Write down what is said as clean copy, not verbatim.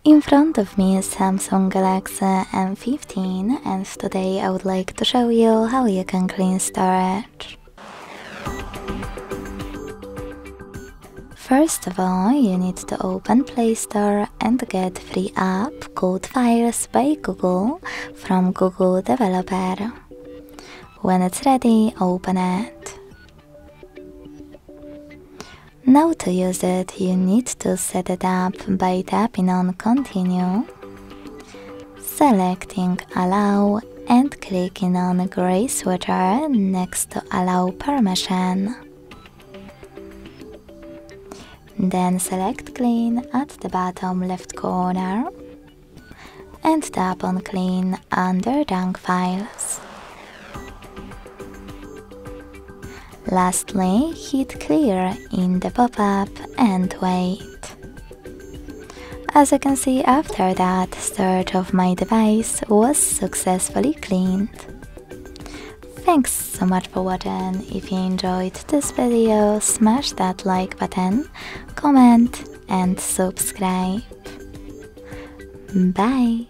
In front of me is Samsung Galaxy M15, and today I would like to show you how you can clean storage. First of all, you need to open Play Store and get free app called Files by Google from Google Developer. When it's ready, open it. Now to use it, you need to set it up by tapping on Continue, selecting Allow and clicking on gray switcher next to Allow Permission. Then select Clean at the bottom left corner and tap on Clean under Junk Files. Lastly, hit Clear in the pop-up and wait. As you can see, after that, storage of my device was successfully cleaned. Thanks so much for watching. If you enjoyed this video, smash that like button, comment and subscribe. Bye!